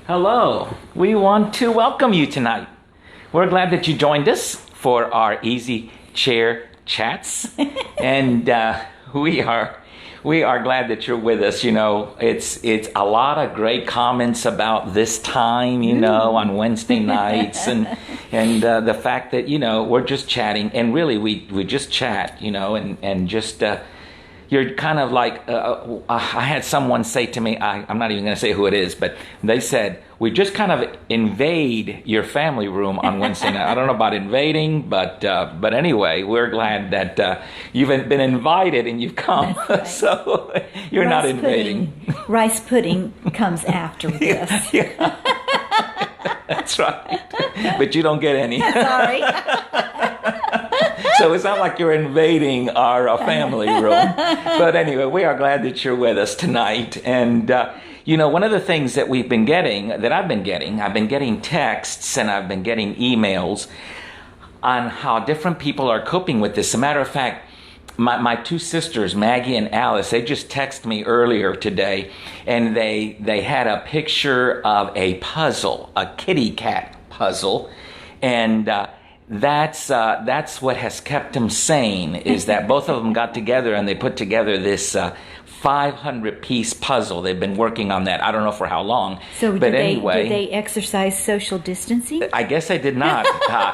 Hello. We want to welcome you tonight. We're glad that you joined us for our Easy Chair Chats, and we are glad that you're with us. You know, it's a lot of great comments about this time, on Wednesday nights, and the fact that we're just chatting, and really we just chat, and just. You're kind of like, I had someone say to me, I'm not even going to say who it is, but they said, we just kind of invade your family room on Wednesday night. I don't know about invading, but anyway, we're glad that you've been invited and you've come. Right. So you're not invading. Rice pudding comes after this. Yeah. That's right. But you don't get any. Sorry. So it's not like you're invading our family room. But anyway, we are glad that you're with us tonight. And, one of the things that I've been getting texts and I've been getting emails on how different people are coping with this. As a matter of fact, my two sisters, Maggie and Alice, they just texted me earlier today, and they had a picture of a puzzle, a kitty cat puzzle, and that's what has kept them sane, is that both of them got together and they put together this 500-piece puzzle. They've been working on that. I don't know for how long. So but did they exercise social distancing? I guess I did not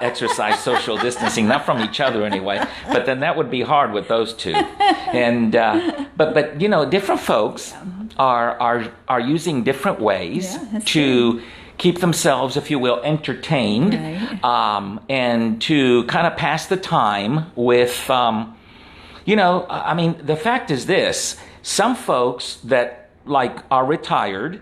exercise social distancing, not from each other anyway. But then that would be hard with those two. And but different folks are using different ways to keep themselves, if you will, entertained, right. And to kind of pass the time with, the fact is this: some folks that are retired,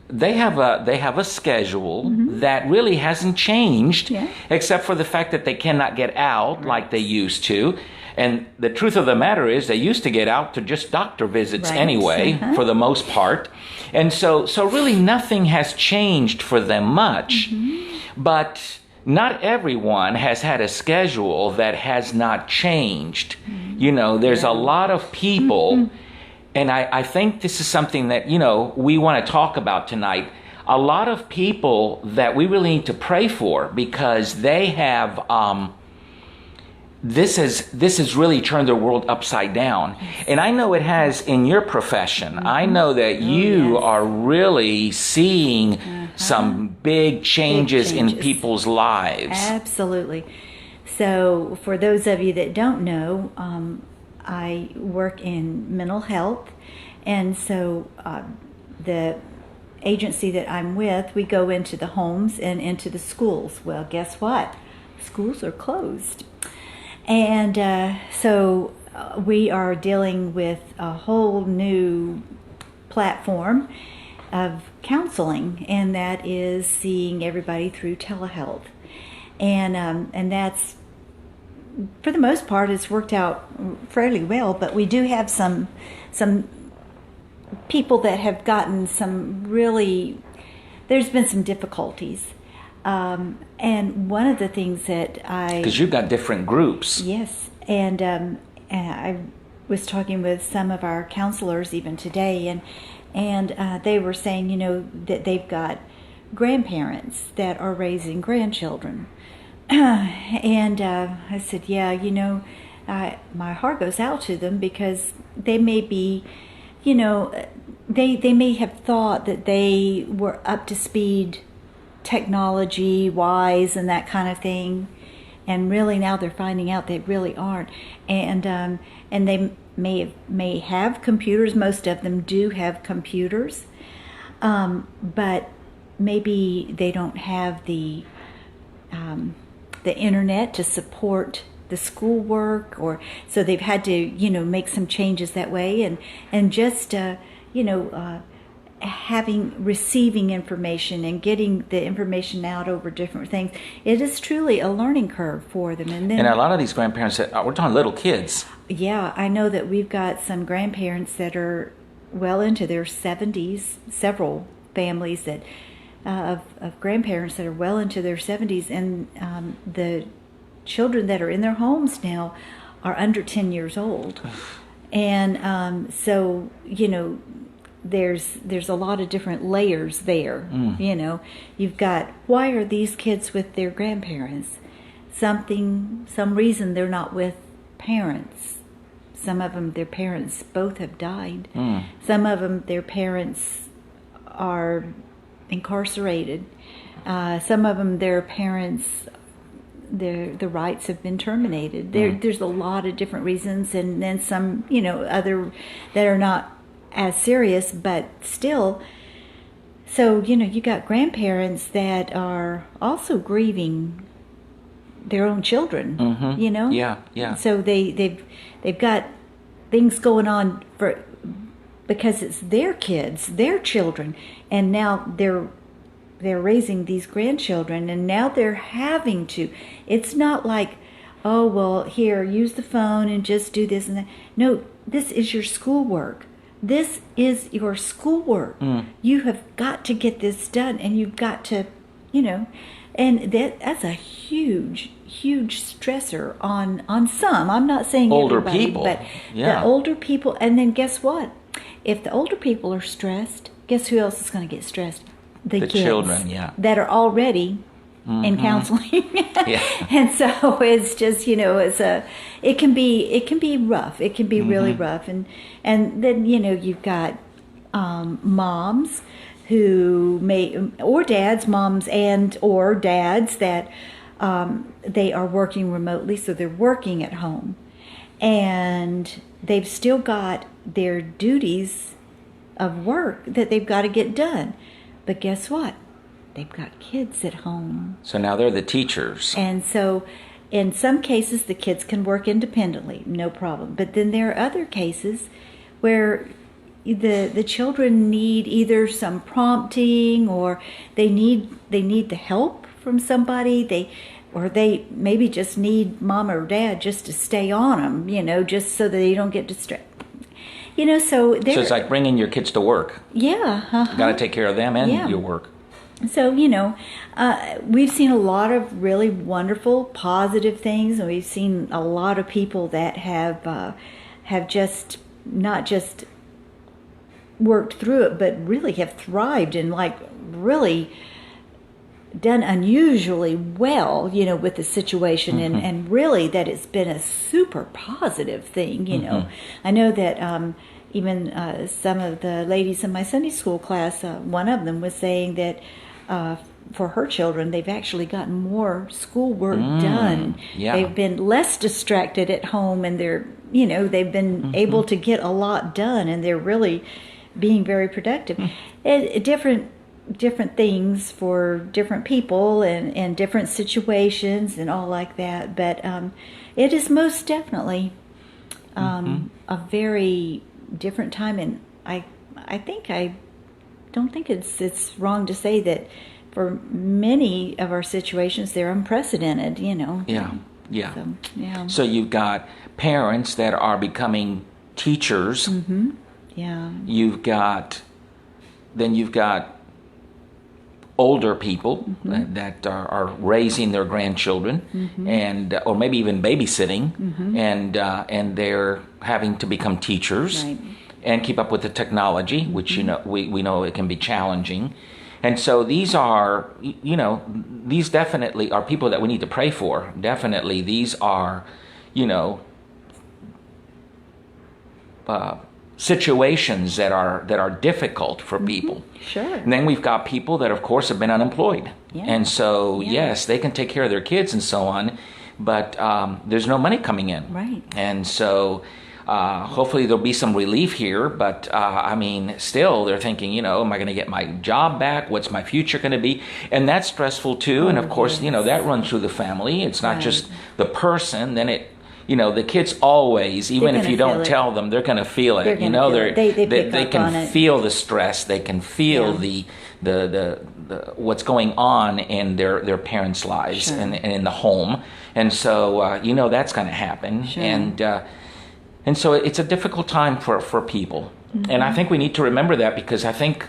they have a schedule that really hasn't changed, except for the fact that they cannot get out like they used to. And the truth of the matter is, they used to get out to just doctor visits anyway, for the most part. And so really nothing has changed for them much. But not everyone has had a schedule that has not changed. There's a lot of people, and I think this is something that, we want to talk about tonight. A lot of people that we really need to pray for, because they have... This has really turned their world upside down. And I know it has in your profession. I know that you are really seeing some big changes in people's lives. Absolutely. So for those of you that don't know, I work in mental health. And so the agency that I'm with, we go into the homes and into the schools. Well, guess what? Schools are closed. And so we are dealing with a whole new platform of counseling, and that is seeing everybody through telehealth. And that's, for the most part, it's worked out fairly well, but we do have some people that have gotten there's been some difficulties. And one of the things that because you've got different groups. Yes, and I was talking with some of our counselors even today, and they were saying, that they've got grandparents that are raising grandchildren. And I said, my heart goes out to them, because they may be, they may have thought that they were up to speed technology wise and that kind of thing, and really now they're finding out they really aren't, and they may have computers. Most of them do have computers, but maybe they don't have the internet to support the schoolwork, or so they've had to make some changes that way, and just receiving information and getting the information out over different things. It is truly a learning curve for them. And a lot of these grandparents, we're talking little kids. Yeah, I know that we've got some grandparents that are well into their 70s, several families that of grandparents that are well into their 70s, and the children that are in their homes now are under 10 years old. And so, there's a lot of different layers there. You know, you've got, why are these kids with their grandparents? Some reason they're not with parents. Some of them, their parents both have died. Some of them, their parents are incarcerated. Some of them, their parents, the rights have been terminated. There's a lot of different reasons, and then some, you know, other that are not as serious, but still. So, you know, you got grandparents that are also grieving their own children. You know, yeah. So they've got things going on because it's their kids, their children, and now they're raising these grandchildren, and now they're having to. It's not like, oh, well, here, use the phone and just do this and that. No, this is your schoolwork. This is your schoolwork. You have got to get this done, and you've got to, you know, and that's a huge stressor on some. I'm not saying older everybody, people, but the older people. And then guess what? If the older people are stressed, guess who else is going to get stressed? The kids, children, that are already in counseling. And so it's just, you know, it can be rough. It can be really rough. And then, you know, you've got moms who or dads, moms and or dads that they are working remotely, so they're working at home, and they've still got their duties of work that they've got to get done. But guess what? They've got kids at home. So now they're the teachers. And so in some cases, the kids can work independently, no problem. But then there are other cases where the children need either some prompting, or they need the help from somebody. Or they maybe just need mom or dad just to stay on them, you know, just so that they don't get distracted. You know, so it's like bringing your kids to work. Yeah. You got to take care of them and your work. So, you know, we've seen a lot of really wonderful, positive things, and we've seen a lot of people that have just not just worked through it, but really have thrived and like really done unusually well, you know, with the situation, and really that it's been a super positive thing, you know. I know that even some of the ladies in my Sunday school class, one of them was saying that for her children, they've actually gotten more schoolwork done. They've been less distracted at home, and they've been able to get a lot done, and they're really being very productive. And different things for different people and different situations and all like that. But it is most definitely a very different time, and I don't think it's wrong to say that for many of our situations they're unprecedented, you know. So you've got parents that are becoming teachers. You've got older people that are raising their grandchildren, and or maybe even babysitting, and they're having to become teachers and keep up with the technology, which you know we know it can be challenging. And so these are, you know, these definitely are people that we need to pray for. Definitely, these are, you know, situations that are difficult for people. Sure. And then we've got people that, of course, have been unemployed. And so, yes, they can take care of their kids and so on, but there's no money coming in. Right. And so hopefully there'll be some relief here, but I mean, still they're thinking, you know, am I going to get my job back? What's my future going to be? And that's stressful too. And of course, you know, that runs through the family. It's not just the person. Then you know, the kids always, even if you don't tell them, they're going to feel it. You know, they can feel the stress. They can feel the what's going on in their parents' lives and in the home. And so, you know, that's going to happen. And so it's a difficult time for people. And I think we need to remember that, because I think,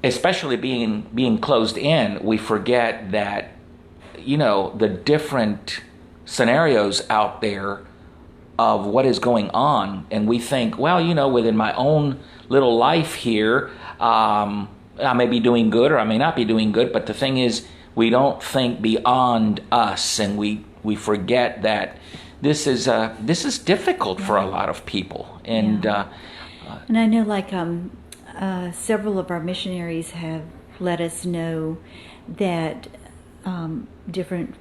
especially being closed in, we forget that, you know, the different scenarios out there of what is going on, and we think, well, within my own little life here, I may be doing good or I may not be doing good, but the thing is, we don't think beyond us, and we forget that this is difficult for a lot of people, and and I know, like, several of our missionaries have let us know that different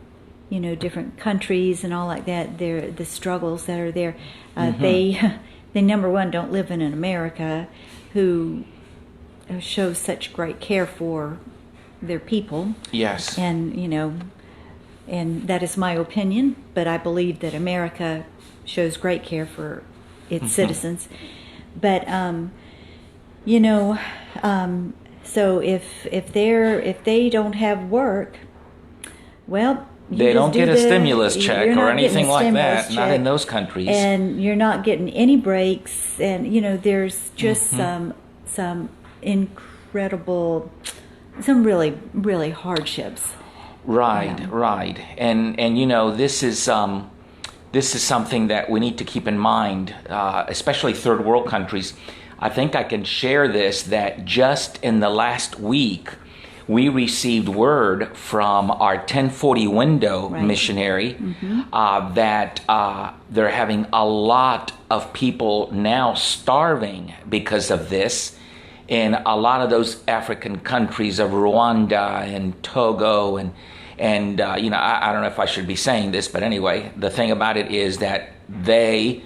countries and all like that, the struggles that are there, they number one don't live in America, who shows such great care for their people. Yes. And and that is my opinion, but I believe that America shows great care for its citizens. But so if they don't have work, well, they don't get a stimulus check or anything like that. Not in those countries. And you're not getting any breaks. And there's just some incredible, some really, really hardships. Right. And this is something that we need to keep in mind, especially third world countries. I think I can share this, that just in the last week, we received word from our 1040 window missionary that they're having a lot of people now starving because of this in a lot of those African countries of Rwanda and Togo and I don't know if I should be saying this, but anyway, the thing about it is that they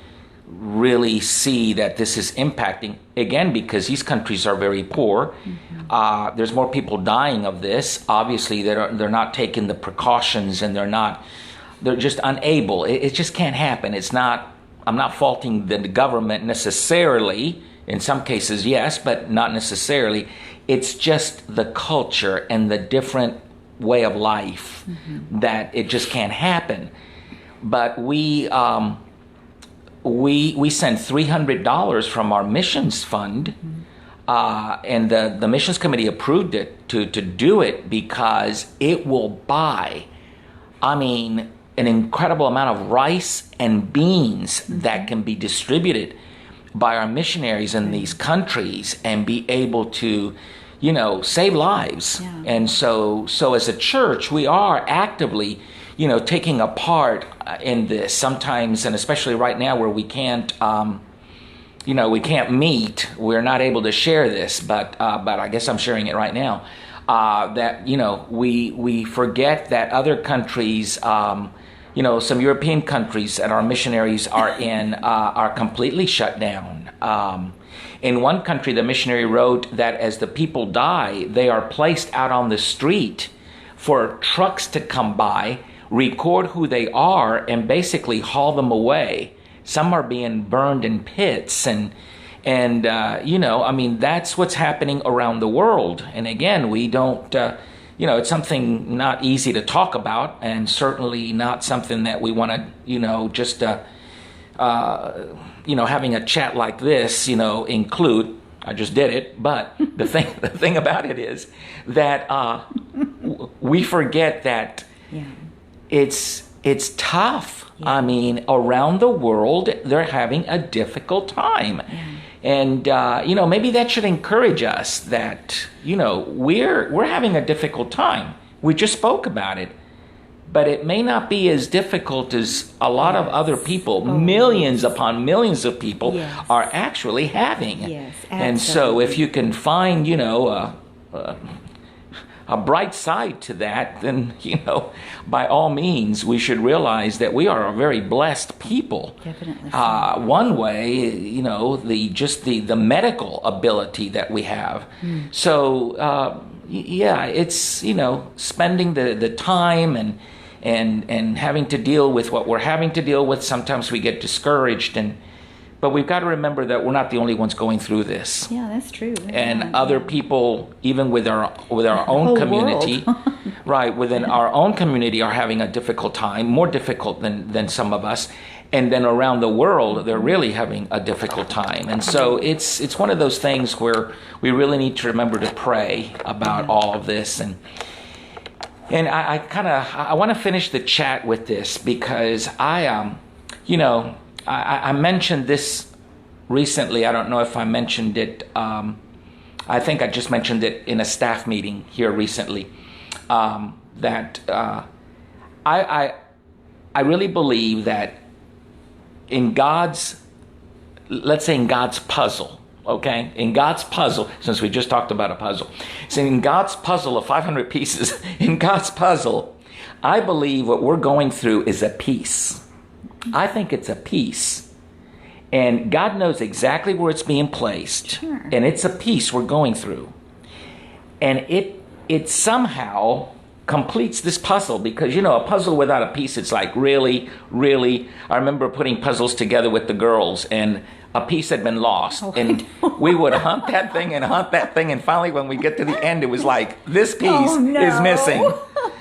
really see that this is impacting, again, because these countries are very poor. There's more people dying of this. Obviously, they're not taking the precautions, and they're just unable. It just can't happen. I'm not faulting the government necessarily. In some cases, yes, but not necessarily. It's just the culture and the different way of life that it just can't happen. But we sent $300 from our missions fund, and the missions committee approved it to do it because it will buy, an incredible amount of rice and beans that can be distributed by our missionaries in these countries and be able to, save lives. Yeah. And so as a church, we are actively taking a part in this sometimes, and especially right now where we can't meet, we're not able to share this, but I guess I'm sharing it right now, that, we forget that other countries, some European countries that our missionaries are in, are completely shut down. In one country, the missionary wrote that as the people die, they are placed out on the street for trucks to come by, record who they are, and basically haul them away. Some are being burned in pits, and that's what's happening around the world. And again, we don't, it's something not easy to talk about, and certainly not something that we want to, just, having a chat like this, include. I just did it, but the thing about it is that we forget that. Yeah. It's tough. Yeah. Around the world, they're having a difficult time. Yeah. And, maybe that should encourage us that, we're having a difficult time. We just spoke about it. But it may not be as difficult as a lot of other people, millions upon millions of people are actually having. Yes, absolutely. And so if you can find, a bright side to that, then, by all means, we should realize that we are a very blessed people. Definitely. One way, the medical ability that we have. So, it's, spending the time and having to deal with what we're having to deal with. Sometimes we get discouraged, but we've got to remember that we're not the only ones going through this. Yeah, that's true. And other people, even with our own community, right, within our own community, are having a difficult time, more difficult than some of us. And then around the world, they're really having a difficult time. And so it's one of those things where we really need to remember to pray about all of this. And I want to finish the chat with this, because I I mentioned this recently. I don't know if I mentioned it. I think I just mentioned it in a staff meeting here recently. That I really believe that in God's, let's say in God's puzzle, okay? In God's puzzle, since we just talked about a puzzle. So in God's puzzle of 500 pieces, in God's puzzle, I believe what we're going through is a piece. I think it's a piece. And God knows exactly where it's being placed. Sure. And it's a piece we're going through. And it somehow completes this puzzle, because, a puzzle without a piece, it's like really, really, I remember putting puzzles together with the girls, and a piece had been lost. Oh, and we would hunt that thing, and finally when we get to the end, it was like, this piece is missing.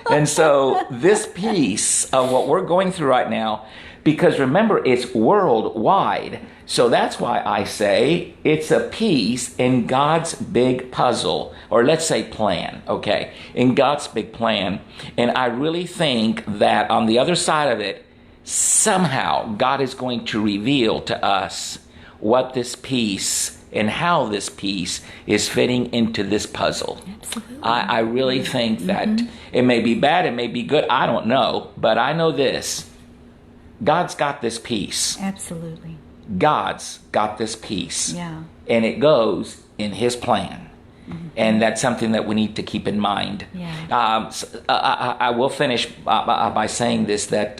And so this piece of what we're going through right now, because remember, it's worldwide. So that's why I say it's a piece in God's big puzzle, or let's say plan, okay? In God's big plan. And I really think that on the other side of it, somehow God is going to reveal to us what this piece and how this piece is fitting into this puzzle. Absolutely. I really think that it may be bad, it may be good, I don't know. But I know this. God's got this piece. Absolutely. God's got this piece. Yeah. And it goes in His plan. And that's something that we need to keep in mind. Yeah. I will finish by saying this, that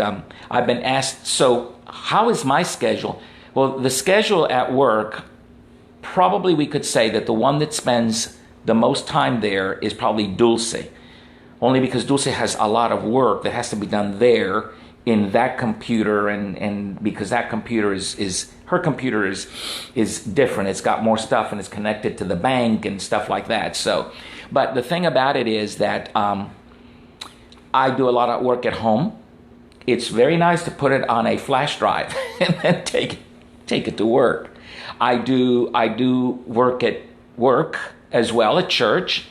I've been asked, so how is my schedule? Well, the schedule at work, probably we could say that the one that spends the most time there is probably Dulce. Only because Dulce has a lot of work that has to be done there in that computer, and because that computer is her computer is different. It's got more stuff and it's connected to the bank and stuff like that. So, but the thing about it is that I do a lot of work at home. It's very nice to put it on a flash drive and then take it to work. I do work at work as well, at church.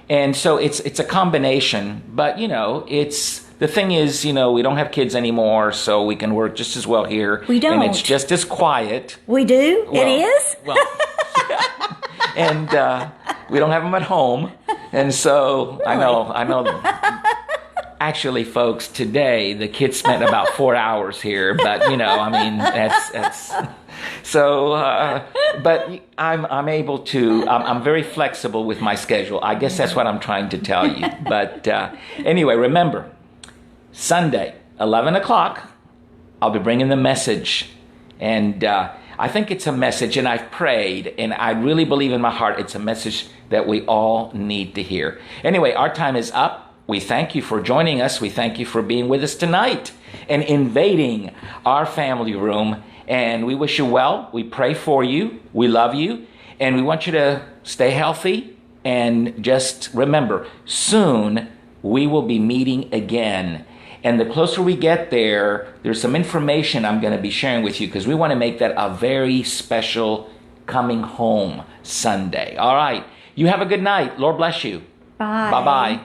And so it's a combination, but the thing is, we don't have kids anymore, so we can work just as well here. We don't. And it's just as quiet. We do? Well, it is? Well, yeah. And we don't have them at home. And so Really? I know. Actually, folks, today the kids spent about 4 hours here, but that's so. But I'm able to. I'm very flexible with my schedule. I guess that's what I'm trying to tell you. But anyway, remember, Sunday, 11 o'clock, I'll be bringing the message. And I think it's a message, and I've prayed, and I really believe in my heart it's a message that we all need to hear. Anyway, our time is up. We thank you for joining us. We thank you for being with us tonight and invading our family room. And we wish you well. We pray for you. We love you. And we want you to stay healthy. And just remember, soon we will be meeting again. And the closer we get there, there's some information I'm going to be sharing with you, because we want to make that a very special coming home Sunday. All right. You have a good night. Lord bless you. Bye. Bye-bye.